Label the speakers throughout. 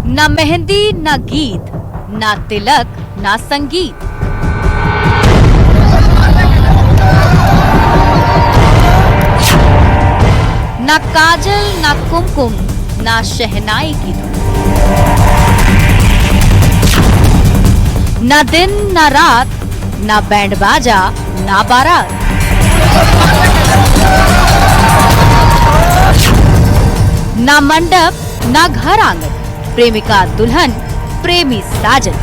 Speaker 1: ना मेहंदी ना गीत, ना तिलक ना संगीत। ना काजल ना कुमकुम ना शहनाई की धुन। ना दिन ना रात, ना बैंड बाजा ना बारात। ना मंडप ना घर आंगन, प्रेमिका दुल्हन प्रेमी साजन।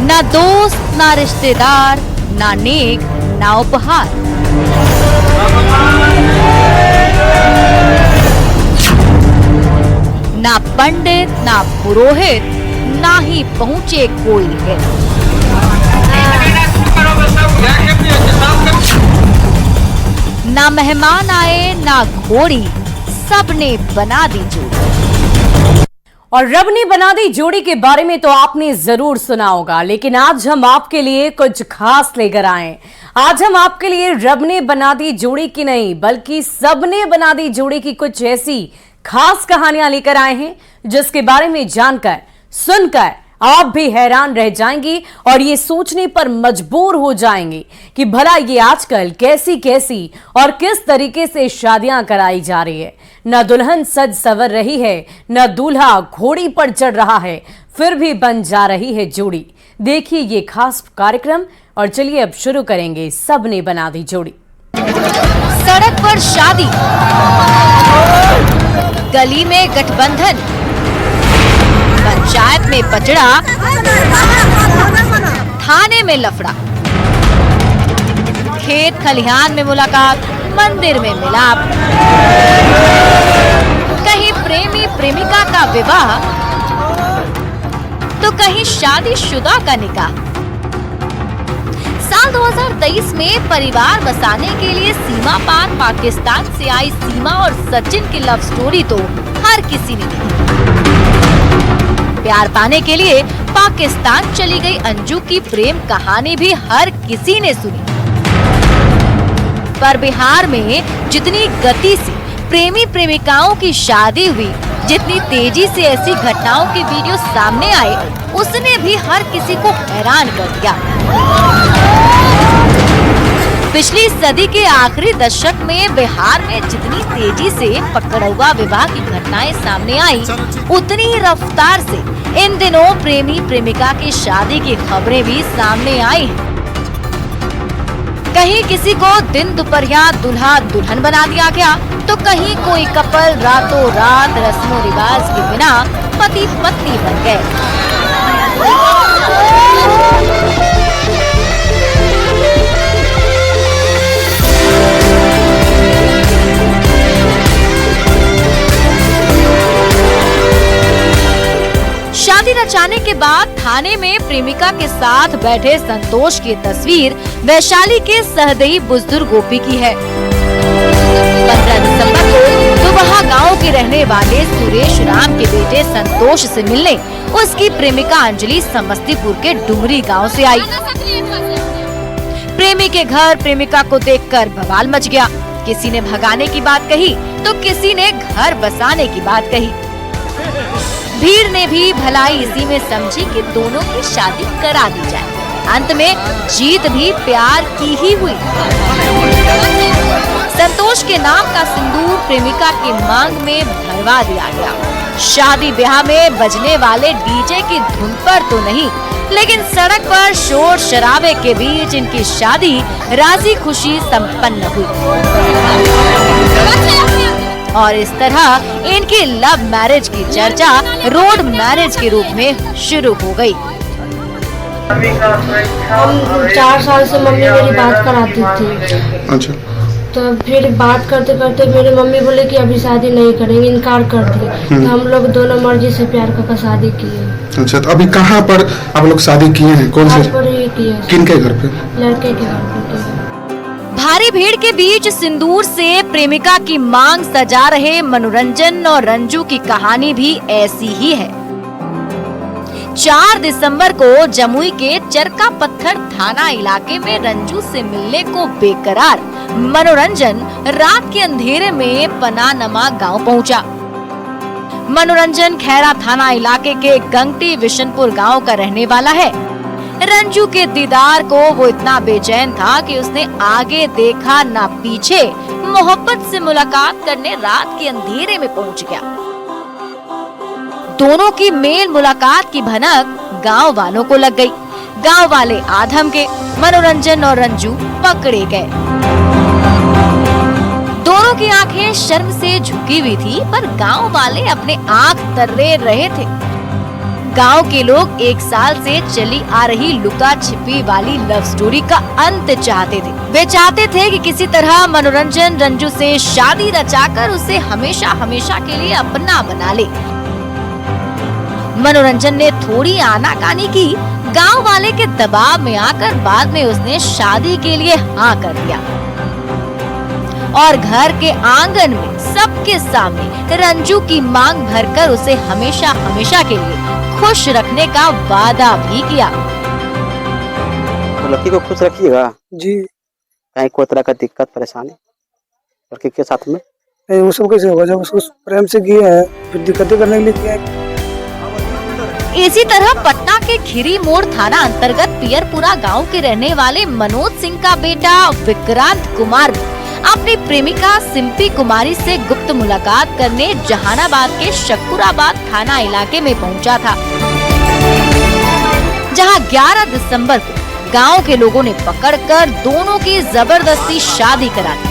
Speaker 1: ना दोस्त ना रिश्तेदार, ना नेक ना उपहार। ना पंडित ना पुरोहित, ना ही पहुंचे कोई है। ना मेहमान आए ना घोड़ी, सबने बना दी जोड़ी।
Speaker 2: और रब ने बना दी जोड़ी के बारे में तो आपने जरूर सुना होगा, लेकिन आज हम आपके लिए कुछ खास लेकर आए। आज हम आपके लिए रब ने बना दी जोड़ी की नहीं, बल्कि सबने बना दी जोड़ी की कुछ ऐसी खास कहानियां लेकर आए हैं, जिसके बारे में जानकर सुनकर आप भी हैरान रह जाएंगी और ये सोचने पर मजबूर हो जाएंगे कि भला ये आजकल कैसी कैसी और किस तरीके से शादियां कराई जा रही है। न दुल्हन सज सवर रही है, न दूल्हा घोड़ी पर चढ़ रहा है, फिर भी बन जा रही है जोड़ी। देखिए ये खास कार्यक्रम और चलिए अब शुरू करेंगे सबने बना दी जोड़ी।
Speaker 1: सड़क पर शादी, गली में गठबंधन, पंचायत में पचड़ा, थाने में लफड़ा, खेत खलिहान में मुलाकात, मंदिर में मिलाप, कहीं प्रेमी प्रेमिका का विवाह तो कहीं शादीशुदा का निकाह। साल 2023 में परिवार बसाने के लिए सीमा पार पाकिस्तान से आई सीमा और सचिन की लव स्टोरी तो हर किसी ने देखी। प्यार पाने के लिए पाकिस्तान चली गई अंजू की प्रेम कहानी भी हर किसी ने सुनी। पर बिहार में जितनी गति से प्रेमी प्रेमिकाओं की शादी हुई, जितनी तेजी से ऐसी घटनाओं के वीडियो सामने आए, उसने भी हर किसी को हैरान कर दिया। पिछली सदी के आखिरी दशक में बिहार में जितनी तेजी से पकड़ुआ विवाह की घटनाएं सामने आई, उतनी ही रफ्तार से इन दिनों प्रेमी प्रेमिका की शादी की खबरें भी सामने आई हैं। कहीं किसी को दिन दोपहरिया दूल्हा दुल्हन बना दिया गया, तो कहीं कोई कपल रातों रात रस्मों रिवाज के बिना पति पत्नी बन गए। शादी रचाने के बाद थाने में प्रेमिका के साथ बैठे संतोष की तस्वीर वैशाली के सहदेई बुजुर्ग गोपी की है। 15 दिसंबर को दुबहा गांव के रहने वाले सुरेश राम के बेटे संतोष से मिलने उसकी प्रेमिका अंजलि समस्तीपुर के डुमरी गांव से आई। प्रेमी के घर प्रेमिका को देखकर बवाल मच गया। किसी ने भगाने की बात कही तो किसी ने घर बसाने की बात कही। भीड़ ने भी भलाई इसी में समझी कि दोनों की शादी करा दी जाए। अंत में जीत भी प्यार की ही हुई। संतोष के नाम का सिंदूर प्रेमिका की मांग में भरवा दिया गया। शादी ब्याह में बजने वाले डीजे की धुन पर तो नहीं, लेकिन सड़क पर शोर शराबे के बीच इनकी शादी राजी खुशी संपन्न हुई। और इस तरह इनकी लव मैरिज की चर्चा रोड मैरिज के रूप में शुरू हो गई।
Speaker 3: हम 4 साल से मम्मी मेरी बात कराती थी।
Speaker 4: अच्छा।
Speaker 3: तो फिर बात करते करते मेरी मम्मी बोले कि अभी शादी नहीं करेंगे, इनकार कर दिए। तो हम लोग दोनों मर्जी से प्यार करके शादी किए।
Speaker 4: अच्छा, तो अभी कहाँ पर आप लोग शादी किए हैं? कौन से?
Speaker 3: पर ही किए।
Speaker 4: किनके घर पे?
Speaker 3: लड़के के घर पे।
Speaker 1: भारी भीड़ के बीच सिंदूर से प्रेमिका की मांग सजा रहे मनोरंजन और रंजू की कहानी भी ऐसी ही है। 4 दिसंबर को जमुई के चरका पत्थर थाना इलाके में रंजू से मिलने को बेकरार मनोरंजन रात के अंधेरे में पनानमा गांव पहुंचा। मनोरंजन खैरा थाना इलाके के गंगटी विशनपुर गांव का रहने वाला है। रंजू के दीदार को वो इतना बेचैन था कि उसने आगे देखा ना पीछे, मोहब्बत से मुलाकात करने रात के अंधेरे में पहुंच गया। दोनों की मेल मुलाकात की भनक गांव वालों को लग गई। गांव वाले आधम के, मनोरंजन और रंजू पकड़े गए। दोनों की आंखें शर्म से झुकी हुई थी, पर गांव वाले अपने आंख तर्रे रहे थे। गांव के लोग 1 साल से चली आ रही लुका छिपी वाली लव स्टोरी का अंत चाहते थे। वे चाहते थे कि किसी तरह मनोरंजन रंजू से शादी रचाकर उसे हमेशा हमेशा के लिए अपना बना ले। मनोरंजन ने थोड़ी आनाकानी की। गांव वाले के दबाव में आकर बाद में उसने शादी के लिए हाँ कर दिया और घर के आंगन में सबके सामने रंजू की मांग भरकर उसे हमेशा हमेशा के लिए खुश रखने का वादा भी किया।
Speaker 5: तो लड़की को खुश रखिएगा
Speaker 6: जी।
Speaker 5: कहीं कोई तरह का दिक्कत परेशानी लड़की के साथ में
Speaker 6: नहीं, वो सब कैसे होगा जब उसको प्रेम से किया है, फिर दिक्कतें करने के लिए किया है।
Speaker 1: इसी तरह पटना के खीरी मोड़ थाना अंतर्गत पियरपुरा गांव के रहने वाले मनोज सिंह का बेटा विक्रांत कुमार अपनी प्रेमिका सिंपी कुमारी से गुप्त मुलाकात करने जहानाबाद के शक्कुराबाद थाना इलाके में पहुंचा था, जहां 11 दिसंबर को गांव के लोगों ने पकड़कर दोनों की जबरदस्ती शादी करा दी।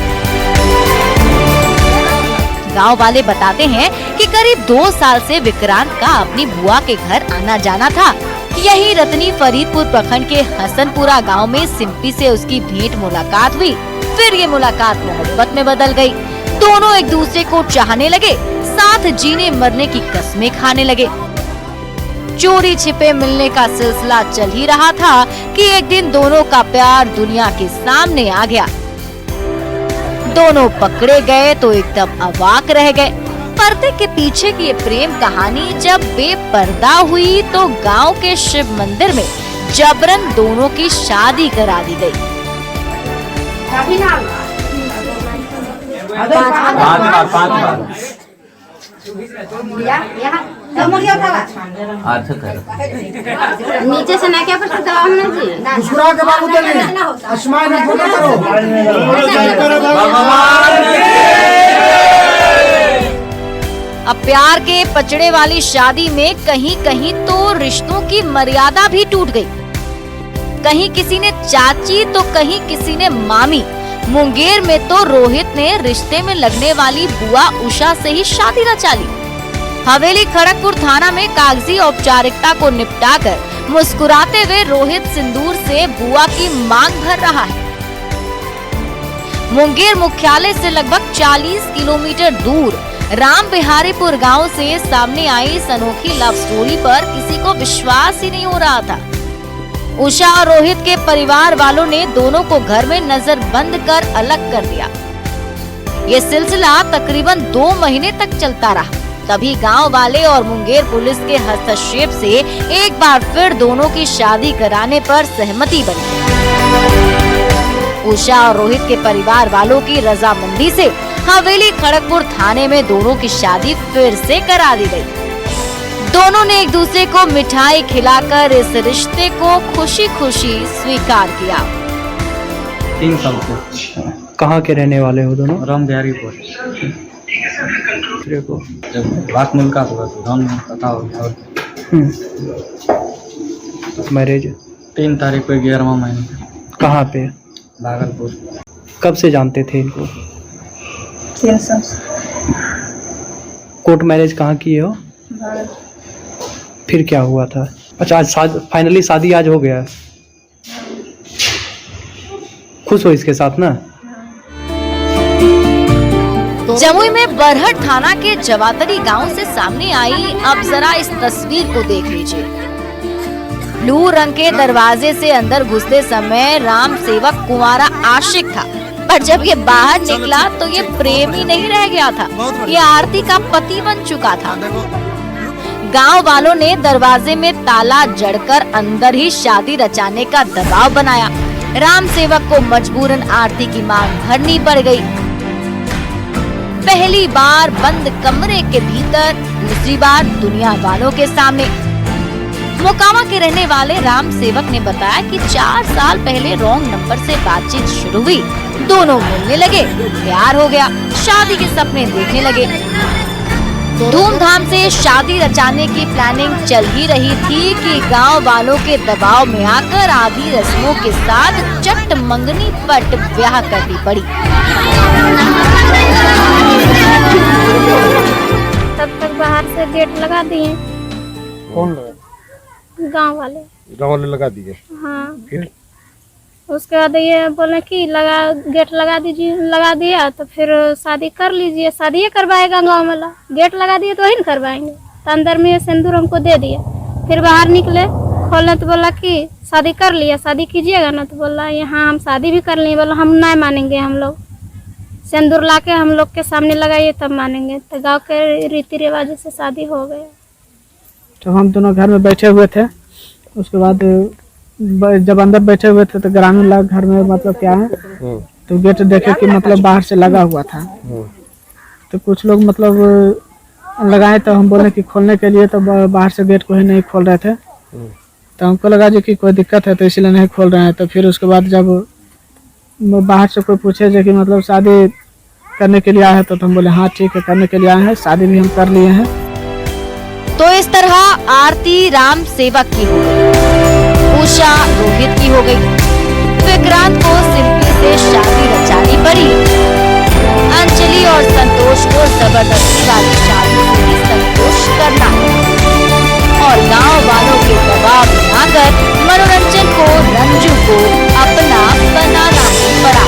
Speaker 1: गांव वाले बताते हैं कि करीब 2 साल से विक्रांत का अपनी बुआ के घर आना जाना था। यही रतनी फरीदपुर प्रखंड के हसनपुरा गांव में सिंपी से उसकी भेंट मुलाकात हुई। फिर ये मुलाकात मोहब्बत में बदल गई। दोनों एक दूसरे को चाहने लगे, साथ जीने मरने की कस्में खाने लगे। चोरी छिपे मिलने का सिलसिला चल ही रहा था कि एक दिन दोनों का प्यार दुनिया के सामने आ गया। दोनों पकड़े गए तो एकदम अवाक रह गए। पर्दे के पीछे की ये प्रेम कहानी जब बेपर्दा हुई तो गांव के शिव मंदिर में जबरन दोनों की शादी करा दी गई।
Speaker 7: नीचे से ना क्या पड़ता हमने जी
Speaker 6: मुस्कुरा के बाबू चलिए आसमान में फोटो करो।
Speaker 1: अब प्यार के पचड़े वाली शादी में कहीं कहीं तो रिश्तों की मर्यादा भी टूट गई। कहीं किसी ने चाची तो कहीं किसी ने मामी। मुंगेर में तो रोहित ने रिश्ते में लगने वाली बुआ उषा से ही शादी रचा ली। हवेली खड़गपुर थाना में कागजी औपचारिकता को निपटाकर मुस्कुराते हुए रोहित सिंदूर से बुआ की मांग भर रहा है। मुंगेर मुख्यालय से लगभग 40 किलोमीटर दूर राम बिहारीपुर गांव से सामने आई इस अनोखी लव स्टोरी पर किसी को विश्वास ही नहीं हो रहा था। उषा और रोहित के परिवार वालों ने दोनों को घर में नजर बंद कर अलग कर दिया। ये सिलसिला तकरीबन 2 महीने तक चलता रहा। तभी गांव वाले और मुंगेर पुलिस के हस्तक्षेप से एक बार फिर दोनों की शादी कराने पर सहमति बनी। उषा और रोहित के परिवार वालों की रजामंदी से हवेली खड़गपुर थाने में दोनों की शादी फिर से करा दी गई। दोनों ने एक दूसरे को मिठाई खिलाकर इस रिश्ते को खुशी खुशी स्वीकार किया।
Speaker 8: 3 साल से।
Speaker 6: कहाँ के रहने वाले हो दोनों?
Speaker 8: राम बिहारीपुर। जब बात मुल्का हुआ तो हम पता हो गया।
Speaker 6: मैरिज
Speaker 8: 3 तारीख को 11वां महीने।
Speaker 6: कहाँ पे?
Speaker 8: भागलपुर।
Speaker 6: कब से जानते थे इनको?
Speaker 7: 3 साल से।
Speaker 6: कोर्ट मैरिज कहाँ किए हो? फिर क्या हुआ था? अच्छा, आज फाइनली शादी आज हो गया। खुश हो इसके साथ ना?
Speaker 1: जमुई में बरहट थाना के जवातरी गांव से सामने आई अब जरा इस तस्वीर को देख लीजिए। ब्लू रंग के दरवाजे से अंदर घुसते समय राम सेवक कुंवारा आशिक था, पर जब ये बाहर निकला तो ये प्रेम ही नहीं रह गया था, ये आरती का पति बन चुका था। गांव वालों ने दरवाजे में ताला जड़कर अंदर ही शादी रचाने का दबाव बनाया। राम सेवक को मजबूरन आरती की मांग भरनी पड़ गई। पहली बार बंद कमरे के भीतर, दूसरी बार दुनिया वालों के सामने। मोकामा के रहने वाले राम सेवक ने बताया कि 4 साल पहले रॉन्ग नंबर से बातचीत शुरू हुई, दोनों मिलने लगे, प्यार हो गया, शादी के सपने देखने लगे। धूमधाम से शादी रचाने की प्लानिंग चल ही रही थी कि गांव वालों के दबाव में आकर आधी रस्मों के साथ चट मंगनी पट ब्याह करनी पड़ी।
Speaker 7: तब तक बाहर से गेट लगा दिए।
Speaker 9: कौन लगा?
Speaker 7: गांव वाले।
Speaker 9: गांव वाले लगा दिए?
Speaker 7: हाँ।
Speaker 9: फिर
Speaker 7: उसके बाद ये बोले कि गेट लगा दीजिए, लगा दिया तो फिर शादी कर लीजिए, शादी करवाएगा गांव वाला। गेट लगा दिए तो वही न करवाएंगे। तो अंदर में सिंदूर हमको दे दिया। फिर बाहर निकले, खोले तो बोला कि शादी कर लिया, शादी कीजिएगा ना? तो बोला यहाँ हम शादी भी कर लिए। बोला हम नहीं मानेंगे, हम लोग सिंदूर ला के हम लोग के सामने लगाइए तब मानेंगे। तो गाँव के रीति रिवाज से शादी हो गया।
Speaker 6: तो हम दोनों घर में बैठे हुए थे। उसके बाद जब अंदर बैठे हुए थे तो ग्रामीण लोग घर में मतलब क्या है तो गेट देखे कि मतलब बाहर से लगा हुआ था। तो कुछ लोग मतलब लगाए तो हम बोले कि खोलने के लिए, तो बाहर से गेट को ही नहीं खोल रहे थे। तो हमको लगा जो कि कोई दिक्कत है तो इसलिए नहीं खोल रहे हैं। तो फिर उसके बाद जब बाहर से कोई पूछे जो कि मतलब शादी करने के लिए आए हैं तो हम बोले हाँ ठीक है, करने के लिए आए हैं, शादी भी हम कर लिए हैं।
Speaker 1: तो इस तरह आरती राम सेवक की हो गई, उषा रोहित की हो गई, विक्रांत को शिल्पी से शादी रचानी पड़ी। अंजलि और संतोष को जबरदस्ती वाली शादी से ही संतोष करना और गांव वालों के दबाव में आकर मनोरंजन को रंजू को अपना बनाना ही पड़ा।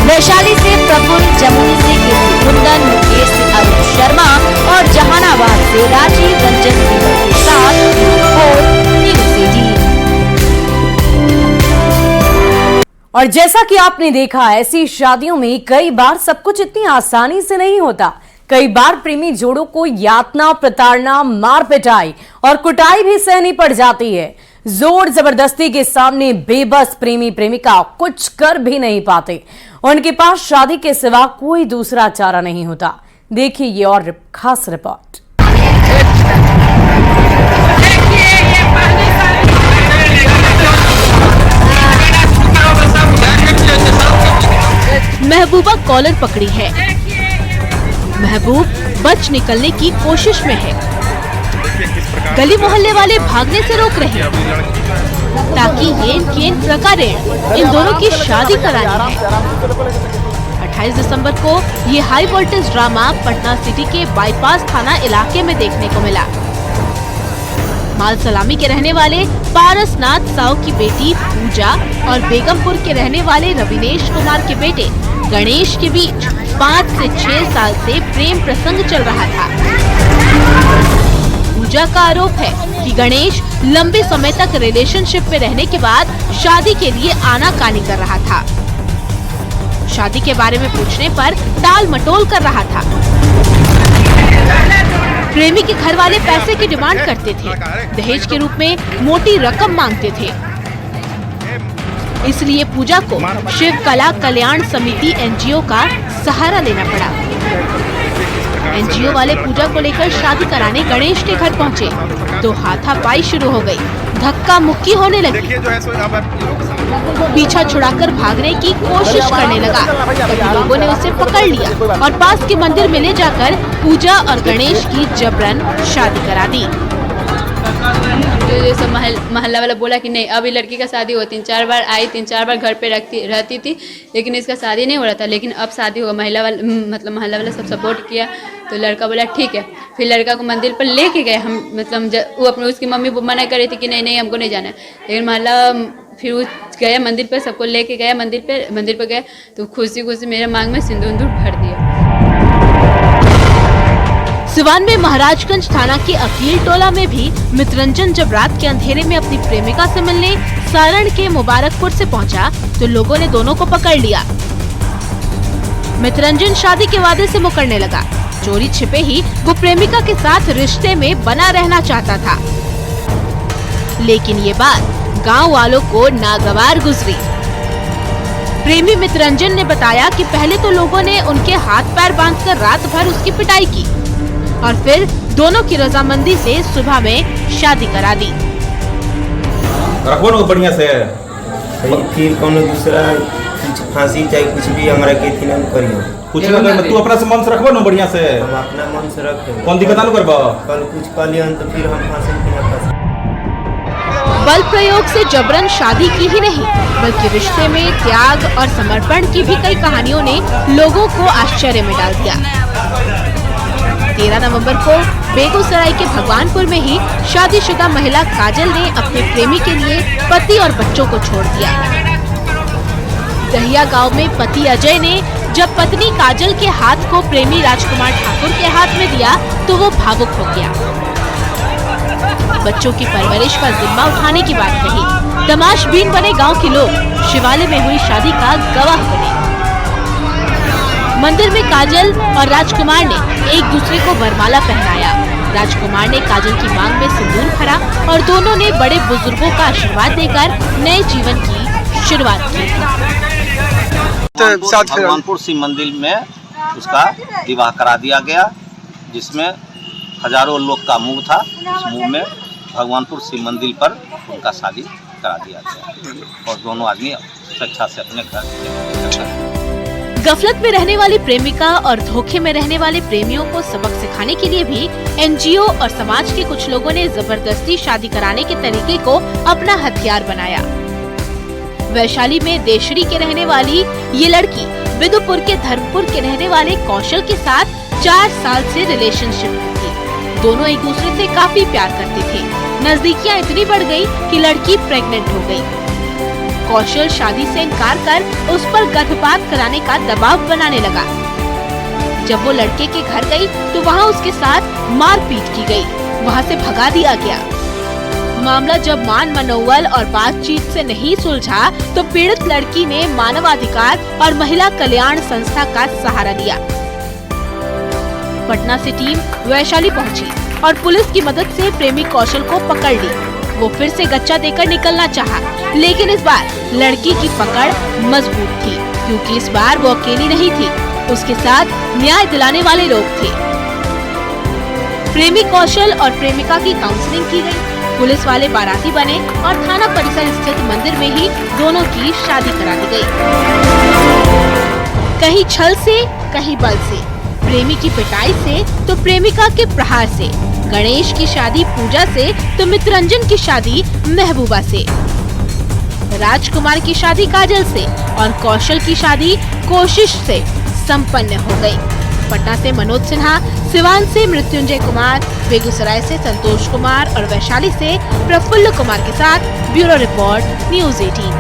Speaker 1: वैशाली से प्रफुल्ल, जमुई से कीर्ति कुंदन, मुंगेर से अरुण शर्मा और जहानाबाद से राजीव रंजन के साथ न्यूज़ 18।
Speaker 2: और जैसा कि आपने देखा, ऐसी शादियों में कई बार सब कुछ इतनी आसानी से नहीं होता। कई बार प्रेमी जोड़ों को यातना, प्रताड़ना, मार पिटाई और कुटाई भी सहनी पड़ जाती है। जोर जबरदस्ती के सामने बेबस प्रेमी प्रेमिका कुछ कर भी नहीं पाते। उनके पास शादी के सिवा कोई दूसरा चारा नहीं होता। देखिए ये और खास रिपोर्ट।
Speaker 10: महबूबा कॉलर पकड़ी है। महबूब बच निकलने की कोशिश में है। गली मोहल्ले वाले भागने से रोक रहे हैं ताकि ये प्रकार इन दोनों की शादी करानी है। 28 दिसंबर को ये high voltage drama Patna city के बाईपास थाना इलाके में देखने को मिला। माल सलामी के रहने वाले पारसनाथ साव की बेटी पूजा और बेगमपुर के रहने वाले रविनेश कुमार के बेटे गणेश के बीच 5 से 6 साल से प्रेम प्रसंग चल रहा था। पूजा का आरोप है कि गणेश लंबे समय तक रिलेशनशिप में रहने के बाद शादी के लिए आनाकानी कर रहा था। शादी के बारे में पूछने पर टाल मटोल कर रहा था। प्रेमी के घर वाले पैसे की डिमांड करते थे, दहेज के रूप में मोटी रकम मांगते थे। इसलिए पूजा को शिव कला कल्याण समिति NGO का सहारा लेना पड़ा। NGO वाले पूजा को लेकर शादी कराने गणेश के घर पहुंचे तो हाथापाई शुरू हो गई, धक्का मुक्की होने लगी। पीछा छुड़ाकर भागने की कोशिश करने लगा। तभी लोगों ने उसे पकड़ लिया और पास के मंदिर में ले जाकर पूजा और गणेश की जबरन शादी करा दी।
Speaker 11: जैसे मोहल्ला वाला बोला कि नहीं अभी लड़की का शादी हो, 3-4 बार आई, 3-4 बार घर पे रहती थी, लेकिन इसका शादी नहीं हो रहा था। लेकिन अब शादी होगा, मोहल्ला वाला सब सपोर्ट किया तो लड़का बोला ठीक है। फिर लड़का को मंदिर पर लेके गए हम, वो अपने उसकी मम्मी मना कर रही थी कि नहीं हमको नहीं जाना है। लेकिन मोहल्ला फिर वो गया मंदिर पर, सबको लेके गया मंदिर पर गया तो खुशी मेरे मांग में सिंदूर भर दिया।
Speaker 10: सिवान में महाराजगंज थाना के अकील टोला में भी मित्ररंजन जब रात के अंधेरे में अपनी प्रेमिका से मिलने सारण के मुबारकपुर से पहुंचा तो लोगों ने दोनों को पकड़ लिया। मित्ररंजन शादी के वादे से मुकरने लगा। चोरी छिपे ही वो प्रेमिका के साथ रिश्ते में बना रहना चाहता था, लेकिन ये बात गांव वालों को नागवार गुजरी। प्रेमी मित्रंजन ने बताया कि पहले तो लोगों ने उनके हाथ पैर बांधकर रात भर उसकी पिटाई की और फिर दोनों की रजामंदी से सुबह में शादी करा दी।
Speaker 9: रखो ना बढ़िया से,
Speaker 12: फिर कोनो दूसरा फांसी चाहे कुछ भी हमारा के थी ना करियो,
Speaker 9: कुछ ना कर, तू अपना से मन से रखबो ना बढ़िया से,
Speaker 12: हम अपना मन से रखे,
Speaker 9: कौन दिक्कत ना करबो,
Speaker 12: कल कुछ कलियन तो फिर हम फांसी के ना फंस।
Speaker 10: बल प्रयोग से जबरन शादी की ही नहीं बल्कि रिश्ते में त्याग और समर्पण की भी कई कहानियों ने लोगों को आश्चर्य में डाल दिया। 13 नवंबर को बेगूसराय के भगवानपुर में ही शादीशुदा महिला काजल ने अपने प्रेमी के लिए पति और बच्चों को छोड़ दिया। दहिया गांव में पति अजय ने जब पत्नी काजल के हाथ को प्रेमी राजकुमार ठाकुर के हाथ में दिया तो वो भावुक हो गया। बच्चों की परवरिश का जिम्मा उठाने की बात कही। तमाशबीन बने गांव के लोग शिवालय में हुई शादी का गवाह बने। मंदिर में काजल और राजकुमार ने एक दूसरे को वरमाला पहनाया। राजकुमार ने काजल की मांग में सिंदूर भरा और दोनों ने बड़े बुजुर्गों का आशीर्वाद देकर नए जीवन की शुरुआत की।
Speaker 13: भगवानपुर शिव मंदिर में उसका विवाह करा दिया गया, जिसमें हजारों लोग का मुंह था। उस मुंह में भगवानपुर शिव मंदिर पर उनका शादी करा दिया गया और दोनों आदमी स्वेच्छा से अपने घर।
Speaker 10: गफलत में रहने वाली प्रेमिका और धोखे में रहने वाले प्रेमियों को सबक सिखाने के लिए भी एनजीओ और समाज के कुछ लोगों ने जबरदस्ती शादी कराने के तरीके को अपना हथियार बनाया। वैशाली में देशरी के रहने वाली ये लड़की बिदुपुर के धर्मपुर के रहने वाले कौशल के साथ 4 साल से रिलेशनशिप में थी। दोनों एक दूसरे से काफी प्यार करते थे। नजदीकियां इतनी बढ़ गई कि लड़की प्रेग्नेंट हो गई। कौशल शादी से इनकार कर उस पर गर्भपात कराने का दबाव बनाने लगा। जब वो लड़के के घर गई तो वहाँ उसके साथ मारपीट की गई, वहाँ से भगा दिया गया। मामला जब मान मनोवल और बातचीत से नहीं सुलझा तो पीड़ित लड़की ने मानवाधिकार और महिला कल्याण संस्था का सहारा लिया। पटना से टीम वैशाली पहुंची और पुलिस की मदद से प्रेमी कौशल को पकड़ ली। वो फिर से गच्चा देकर निकलना चाहा, लेकिन इस बार लड़की की पकड़ मजबूत थी, क्योंकि इस बार वो अकेली नहीं थी, उसके साथ न्याय दिलाने वाले लोग थे। प्रेमी कौशल और प्रेमिका की काउंसलिंग की गई। पुलिस वाले बाराती बने और थाना परिसर स्थित मंदिर में ही दोनों की शादी करा दी गई। कहीं छल से, कहीं बल से, प्रेमी की पिटाई से तो प्रेमिका के प्रहार से, गणेश की शादी पूजा से तो मित्रंजन की शादी महबूबा से, राजकुमार की शादी काजल से और कौशल की शादी कोशिश से संपन्न हो गई। पटना से मनोज सिन्हा, सिवान से मृत्युंजय कुमार, बेगूसराय से संतोष कुमार और वैशाली से प्रफुल्ल कुमार के साथ ब्यूरो रिपोर्ट न्यूज़ 18।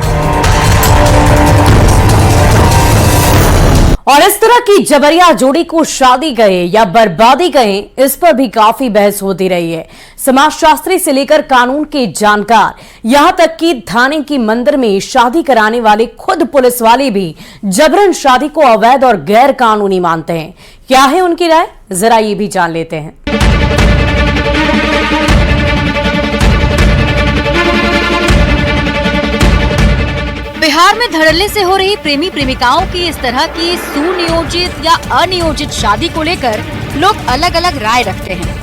Speaker 2: और इस तरह की जबरिया जोड़ी को शादी कहे या बर्बादी कहे, इस पर भी काफी बहस होती रही है। समाजशास्त्री से लेकर कानून के जानकार, यहां तक कि थाने की मंदिर में शादी कराने वाले खुद पुलिस वाले भी जबरन शादी को अवैध और गैर कानूनी मानते हैं। क्या है उनकी राय, जरा ये भी जान लेते हैं।
Speaker 1: बिहार में धड़ल्ले से हो रही प्रेमी प्रेमिकाओं की इस तरह की सुनियोजित या अनियोजित शादी को लेकर लोग अलग अलग राय रखते हैं।